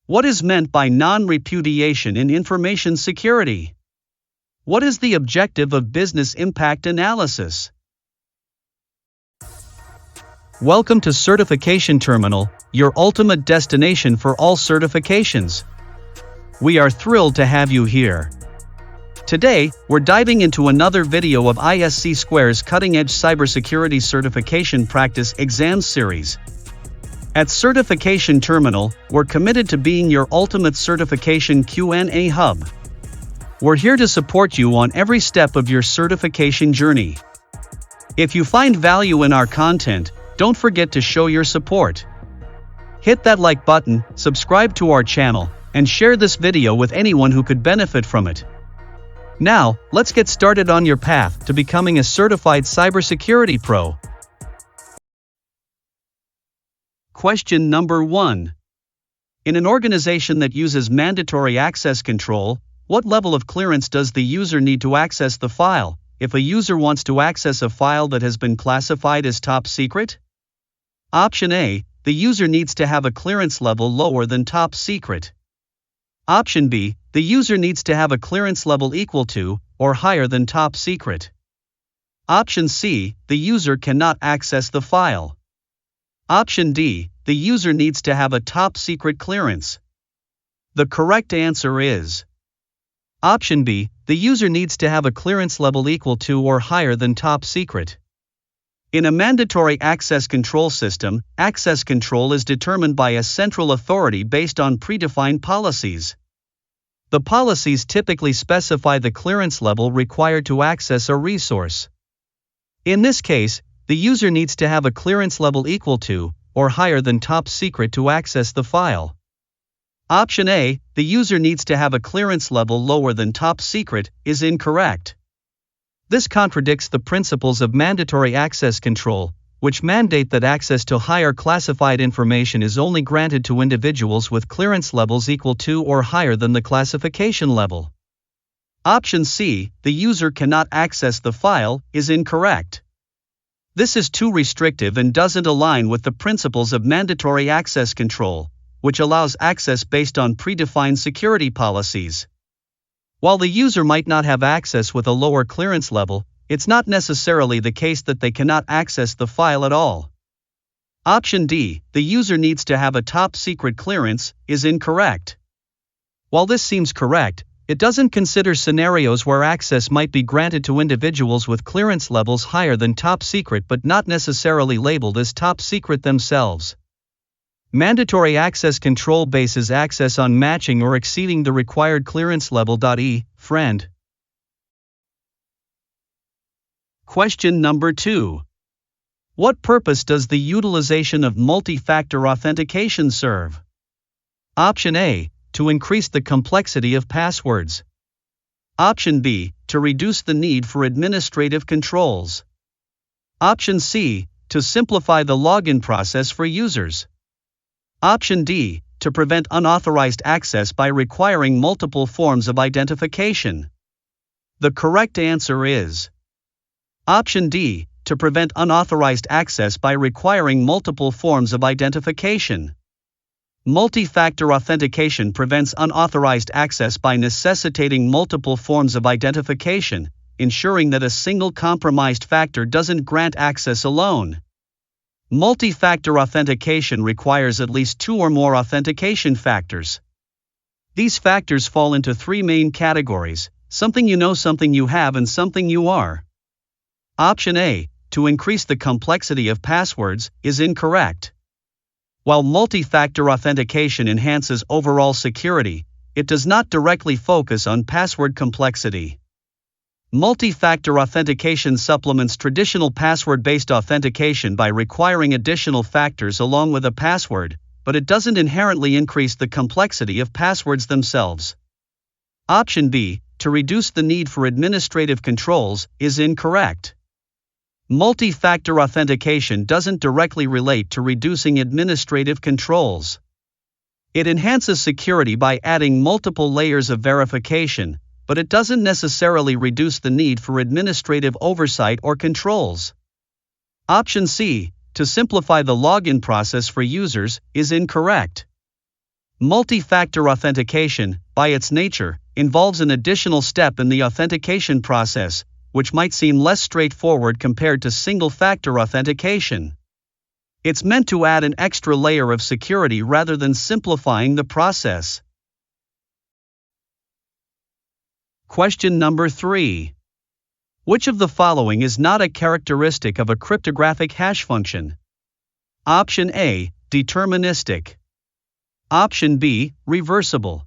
What is meant by non-repudiation in information security? What is the objective of business impact analysis? Welcome to Certification Terminal, your ultimate destination for all certifications. We are thrilled to have you here. Today, we're diving into another video of ISC Square's cutting-edge cybersecurity certification practice exam series. At Certification Terminal, we're committed to being your ultimate certification Q&A hub. We're here to support you on every step of your certification journey. If you find value in our content, don't forget to show your support. Hit that like button, subscribe to our channel, and share this video with anyone who could benefit from it. Now, let's get started on your path to becoming a certified cybersecurity pro. Question number 1. In an organization that uses mandatory access control, what level of clearance does the user need to access the file, if a user wants to access a file that has been classified as top secret? Option A, the user needs to have a clearance level lower than top secret. Option B, the user needs to have a clearance level equal to, or higher than top secret. Option C, the user cannot access the file. Option D, the user needs to have a top secret clearance. The correct answer is Option B, the user needs to have a clearance level equal to or higher than top secret. In a mandatory access control system, access control is determined by a central authority based on predefined policies. The policies typically specify the clearance level required to access a resource. In this case, the user needs to have a clearance level equal to, or higher than top secret to access the file. Option A, the user needs to have a clearance level lower than top secret, is incorrect. This contradicts the principles of mandatory access control, which mandate that access to higher classified information is only granted to individuals with clearance levels equal to or higher than the classification level. Option C, the user cannot access the file, is incorrect. This is too restrictive and doesn't align with the principles of mandatory access control, which allows access based on predefined security policies. While the user might not have access with a lower clearance level, it's not necessarily the case that they cannot access the file at all. Option D, the user needs to have a top secret clearance, is incorrect. While this seems correct, it doesn't consider scenarios where access might be granted to individuals with clearance levels higher than top secret but not necessarily labeled as top secret themselves. Mandatory access control bases access on matching or exceeding the required clearance level. Friend. Question number 2. What purpose does the utilization of multi-factor authentication serve? Option A, to increase the complexity of passwords. Option B, to reduce the need for administrative controls. Option C, to simplify the login process for users. Option D, to prevent unauthorized access by requiring multiple forms of identification. The correct answer is Option D, to prevent unauthorized access by requiring multiple forms of identification. Multi-factor authentication prevents unauthorized access by necessitating multiple forms of identification, ensuring that a single compromised factor doesn't grant access alone. Multi-factor authentication requires at least 2 or more authentication factors. These factors fall into 3 main categories: something you know, something you have, and something you are. Option A, to increase the complexity of passwords, is incorrect. While multi-factor authentication enhances overall security, it does not directly focus on password complexity. Multi-factor authentication supplements traditional password-based authentication by requiring additional factors along with a password, but it doesn't inherently increase the complexity of passwords themselves. Option B, to reduce the need for administrative controls, is incorrect. Multi-factor authentication doesn't directly relate to reducing administrative controls. It enhances security by adding multiple layers of verification, but it doesn't necessarily reduce the need for administrative oversight or controls. Option C, to simplify the login process for users, is incorrect. Multi-factor authentication, by its nature, involves an additional step in the authentication process, which might seem less straightforward compared to single-factor authentication. It's meant to add an extra layer of security rather than simplifying the process. Question number 3. Which of the following is not a characteristic of a cryptographic hash function? Option A, deterministic. Option B, reversible.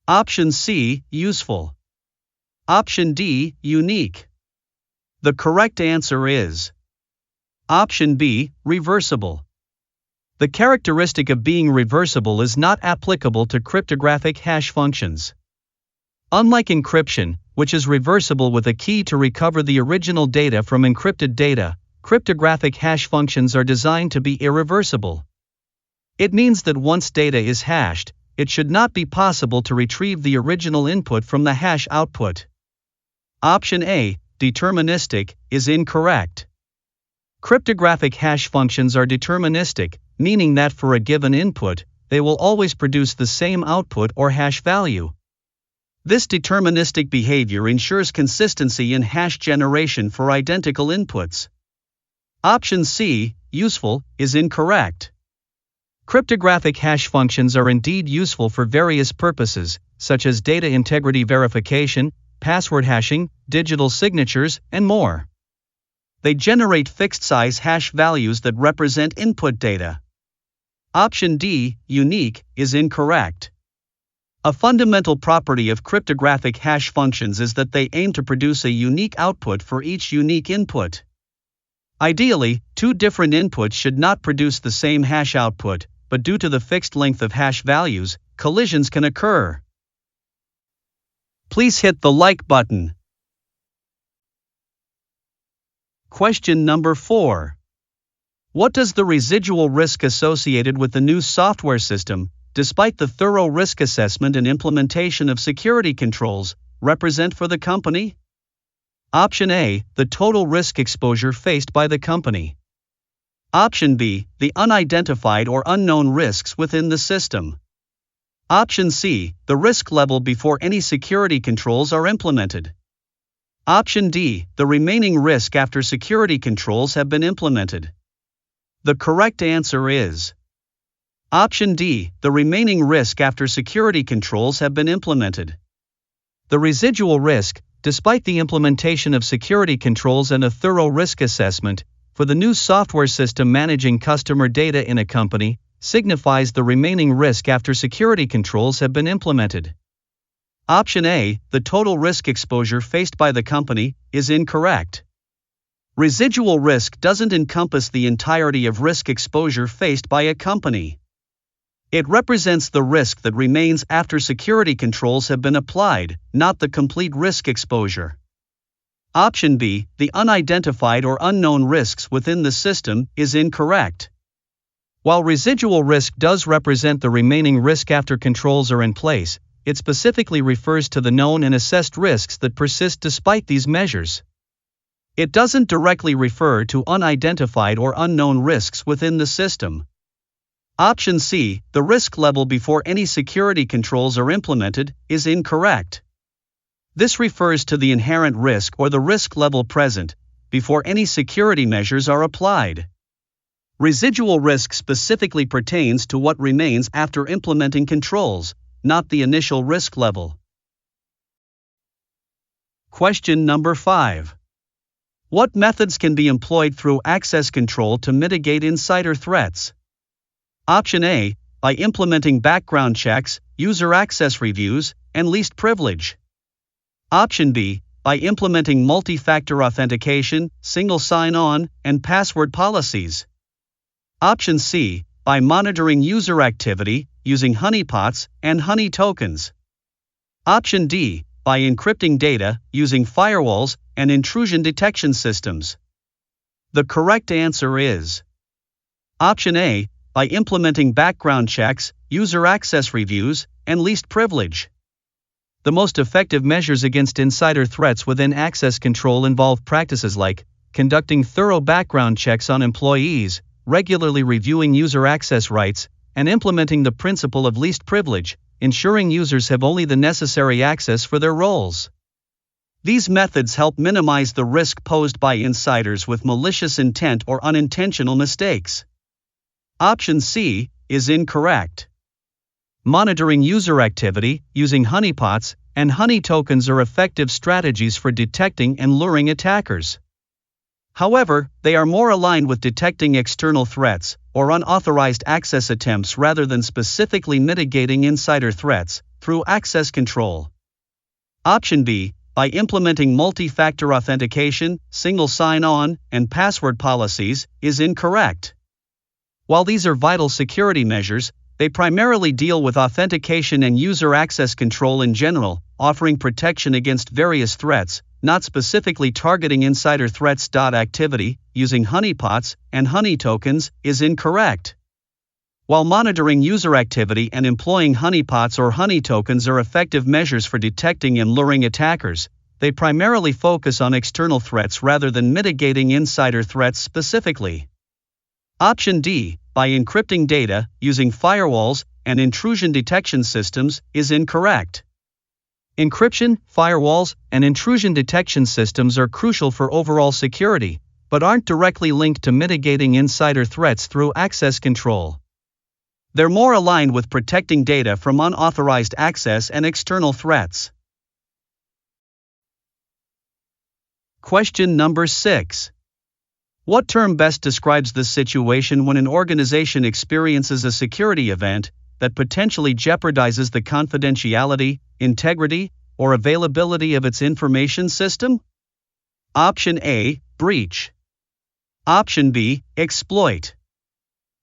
Option C, useful. Option D, unique. The correct answer is Option B, reversible. The characteristic of being reversible is not applicable to cryptographic hash functions. Unlike encryption, which is reversible with a key to recover the original data from encrypted data, cryptographic hash functions are designed to be irreversible. It means that once data is hashed, it should not be possible to retrieve the original input from the hash output. Option A, deterministic, is incorrect. Cryptographic hash functions are deterministic, meaning that for a given input, they will always produce the same output or hash value. This deterministic behavior ensures consistency in hash generation for identical inputs. Option C, useful, is incorrect. Cryptographic hash functions are indeed useful for various purposes, such as data integrity verification, password hashing, digital signatures, and more. They generate fixed-size hash values that represent input data. Option D, unique, is incorrect. A fundamental property of cryptographic hash functions is that they aim to produce a unique output for each unique input. Ideally, two different inputs should not produce the same hash output, but due to the fixed length of hash values, collisions can occur. Please hit the like button. Question number 4. What does the residual risk associated with the new software system, despite the thorough risk assessment and implementation of security controls, represent for the company? Option A, the total risk exposure faced by the company. Option B, the unidentified or unknown risks within the system. Option C, the risk level before any security controls are implemented. Option D, the remaining risk after security controls have been implemented. The correct answer is Option D, the remaining risk after security controls have been implemented. The residual risk, despite the implementation of security controls and a thorough risk assessment, for the new software system managing customer data in a company, signifies the remaining risk after security controls have been implemented. Option A, the total risk exposure faced by the company, is incorrect. Residual risk doesn't encompass the entirety of risk exposure faced by a company. It represents the risk that remains after security controls have been applied, not the complete risk exposure. Option B, the unidentified or unknown risks within the system, is incorrect. While residual risk does represent the remaining risk after controls are in place, it specifically refers to the known and assessed risks that persist despite these measures. It doesn't directly refer to unidentified or unknown risks within the system. Option C, the risk level before any security controls are implemented, is incorrect. This refers to the inherent risk or the risk level present before any security measures are applied. Residual risk specifically pertains to what remains after implementing controls, not the initial risk level. Question number 5. What methods can be employed through access control to mitigate insider threats? Option A, by implementing background checks, user access reviews, and least privilege. Option B, by implementing multi-factor authentication, single sign-on, and password policies. Option C, by monitoring user activity, using honeypots and honey tokens. Option D, by encrypting data, using firewalls and intrusion detection systems. The correct answer is Option A, by implementing background checks, user access reviews, and least privilege. The most effective measures against insider threats within access control involve practices like conducting thorough background checks on employees, regularly reviewing user access rights, and implementing the principle of least privilege, ensuring users have only the necessary access for their roles. These methods help minimize the risk posed by insiders with malicious intent or unintentional mistakes. Option C is incorrect. Monitoring user activity using honeypots and honey tokens are effective strategies for detecting and luring attackers. However, they are more aligned with detecting external threats or unauthorized access attempts rather than specifically mitigating insider threats through access control. Option B, by implementing multi-factor authentication, single sign-on, and password policies, is incorrect. While these are vital security measures, they primarily deal with authentication and user access control in general, offering protection against various threats, not specifically targeting insider threats. Activity using honeypots and honey tokens is incorrect. While monitoring user activity and employing honeypots or honey tokens are effective measures for detecting and luring attackers, they primarily focus on external threats rather than mitigating insider threats specifically. Option D, by encrypting data using firewalls and intrusion detection systems, is incorrect. Encryption, firewalls, and intrusion detection systems are crucial for overall security, but aren't directly linked to mitigating insider threats through access control. They're more aligned with protecting data from unauthorized access and external threats. Question number 6. What term best describes the situation when an organization experiences a security event that potentially jeopardizes the confidentiality, integrity, or availability of its information system? Option A, breach. Option B, exploit.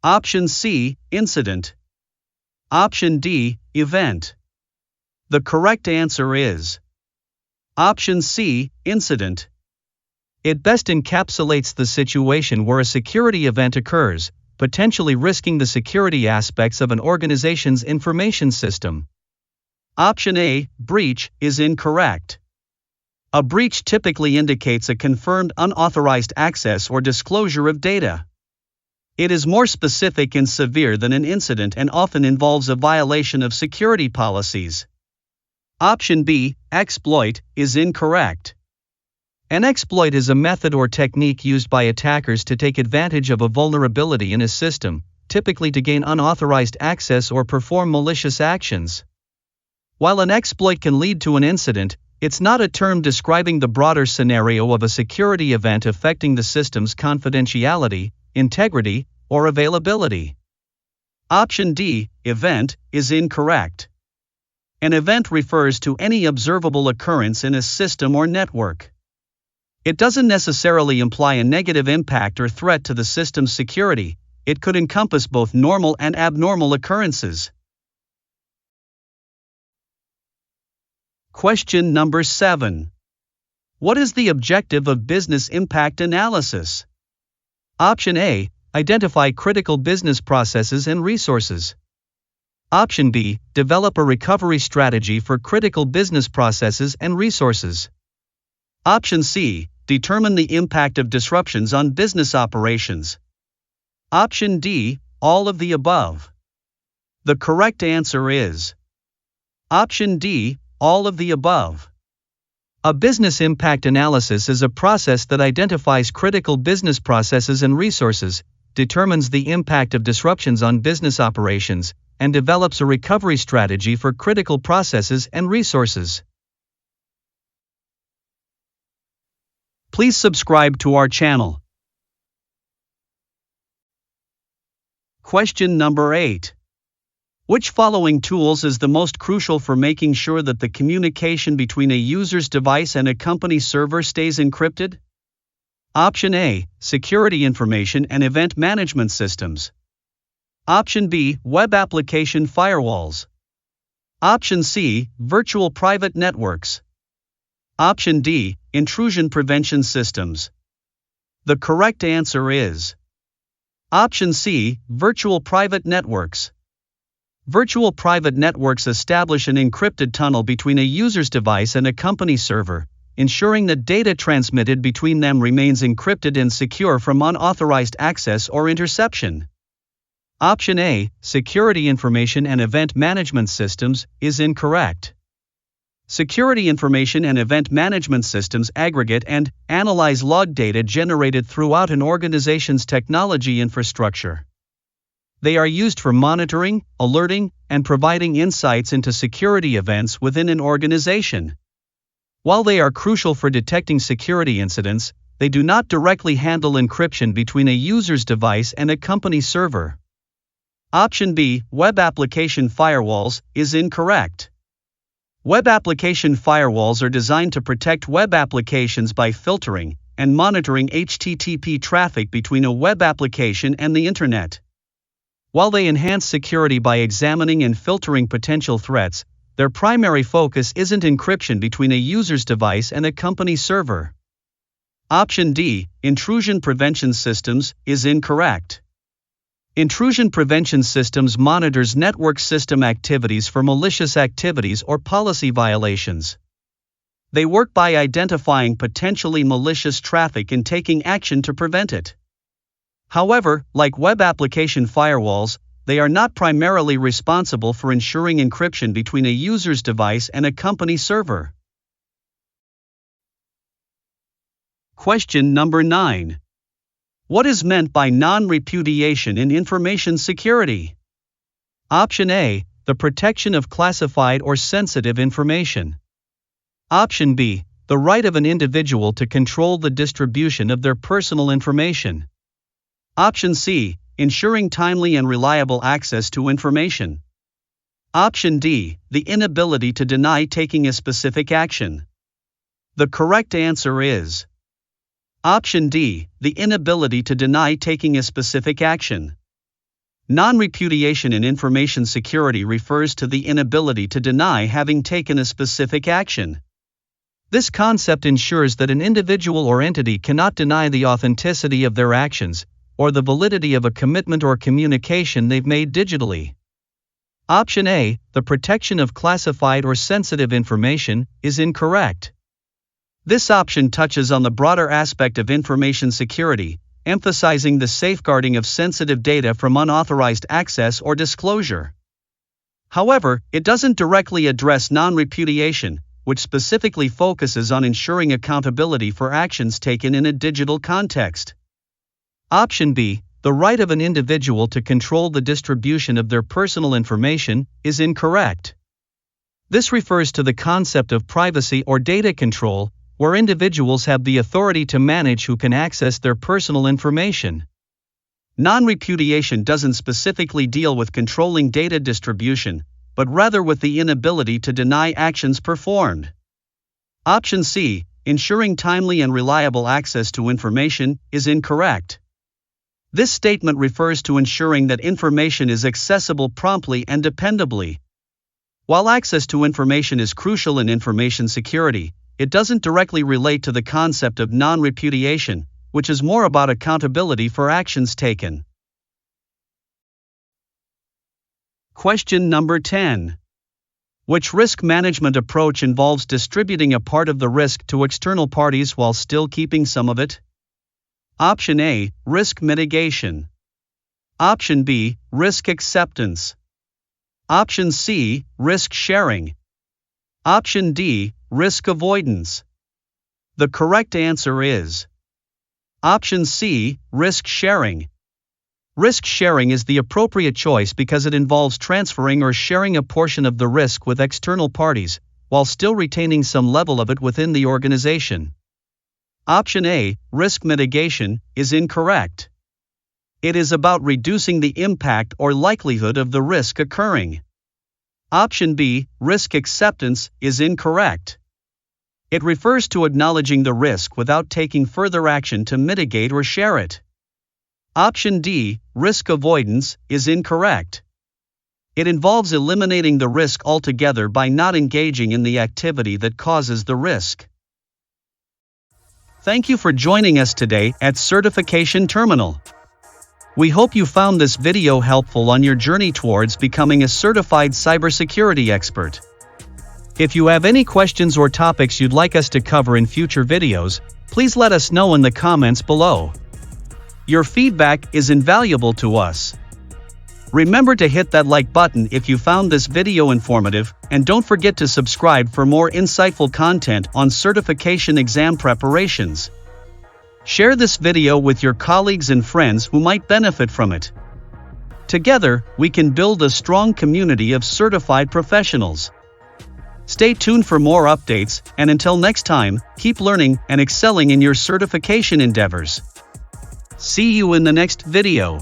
Option C, incident. Option D, event. The correct answer is Option C, incident. It best encapsulates the situation where a security event occurs, potentially risking the security aspects of an organization's information system. Option A, breach, is incorrect. A breach typically indicates a confirmed unauthorized access or disclosure of data. It is more specific and severe than an incident and often involves a violation of security policies. Option B, exploit, is incorrect. An exploit is a method or technique used by attackers to take advantage of a vulnerability in a system, typically to gain unauthorized access or perform malicious actions. While an exploit can lead to an incident, it's not a term describing the broader scenario of a security event affecting the system's confidentiality, integrity, or availability. Option D, event, is incorrect. An event refers to any observable occurrence in a system or network. It doesn't necessarily imply a negative impact or threat to the system's security. It could encompass both normal and abnormal occurrences. Question number 7. What is the objective of business impact analysis? Option A, identify critical business processes and resources. Option B, develop a recovery strategy for critical business processes and resources. Option C, determine the impact of disruptions on business operations. Option D, all of the above. The correct answer is Option D, all of the above. A business impact analysis is a process that identifies critical business processes and resources, determines the impact of disruptions on business operations, and develops a recovery strategy for critical processes and resources. Please subscribe to our channel. Question number 8. Which following tools is the most crucial for making sure that the communication between a user's device and a company server stays encrypted? Option A, security information and event management systems. Option B, web application firewalls. Option C, virtual private networks. Option D, intrusion prevention systems. The correct answer is Option C, virtual private networks. Virtual private networks establish an encrypted tunnel between a user's device and a company server, ensuring that data transmitted between them remains encrypted and secure from unauthorized access or interception. Option A, Security Information and Event Management Systems, is incorrect. Security information and event management systems aggregate and analyze log data generated throughout an organization's technology infrastructure. They are used for monitoring, alerting, and providing insights into security events within an organization. While they are crucial for detecting security incidents, they do not directly handle encryption between a user's device and a company server. Option B, Web Application Firewalls, is incorrect. Web application firewalls are designed to protect web applications by filtering and monitoring HTTP traffic between a web application and the Internet. While they enhance security by examining and filtering potential threats, their primary focus isn't encryption between a user's device and a company server. Option D, Intrusion Prevention Systems, is incorrect. Intrusion Prevention Systems monitors network system activities for malicious activities or policy violations. They work by identifying potentially malicious traffic and taking action to prevent it. However, like web application firewalls, they are not primarily responsible for ensuring encryption between a user's device and a company server. Question number 9. What is meant by non-repudiation in information security? Option A, the protection of classified or sensitive information. Option B, the right of an individual to control the distribution of their personal information. Option C, ensuring timely and reliable access to information. Option D, the inability to deny taking a specific action. The correct answer is Option D, the inability to deny taking a specific action. Non-repudiation in information security refers to the inability to deny having taken a specific action. This concept ensures that an individual or entity cannot deny the authenticity of their actions, or the validity of a commitment or communication they've made digitally. Option A, the protection of classified or sensitive information, is incorrect. This option touches on the broader aspect of information security, emphasizing the safeguarding of sensitive data from unauthorized access or disclosure. However, it doesn't directly address non-repudiation, which specifically focuses on ensuring accountability for actions taken in a digital context. Option B, the right of an individual to control the distribution of their personal information, is incorrect. This refers to the concept of privacy or data control, where individuals have the authority to manage who can access their personal information. Non-repudiation doesn't specifically deal with controlling data distribution, but rather with the inability to deny actions performed. Option C, ensuring timely and reliable access to information, is incorrect. This statement refers to ensuring that information is accessible promptly and dependably. While access to information is crucial in information security, it doesn't directly relate to the concept of non-repudiation, which is more about accountability for actions taken. Question number 10. Which risk management approach involves distributing a part of the risk to external parties while still keeping some of it? Option A, risk mitigation. Option B, risk acceptance. Option C, risk sharing. Option D, risk avoidance. The correct answer is Option C, risk sharing. Risk sharing is the appropriate choice because it involves transferring or sharing a portion of the risk with external parties, while still retaining some level of it within the organization. Option A, risk mitigation, is incorrect. It is about reducing the impact or likelihood of the risk occurring. Option B, risk acceptance, is incorrect. It refers to acknowledging the risk without taking further action to mitigate or share it. Option D, risk avoidance, is incorrect. It involves eliminating the risk altogether by not engaging in the activity that causes the risk. Thank you for joining us today at Certification Terminal. We hope you found this video helpful on your journey towards becoming a certified cybersecurity expert. If you have any questions or topics you'd like us to cover in future videos, please let us know in the comments below. Your feedback is invaluable to us. Remember to hit that like button if you found this video informative, and don't forget to subscribe for more insightful content on certification exam preparations. Share this video with your colleagues and friends who might benefit from it. Together, we can build a strong community of certified professionals. Stay tuned for more updates, and until next time, keep learning and excelling in your certification endeavors. See you in the next video.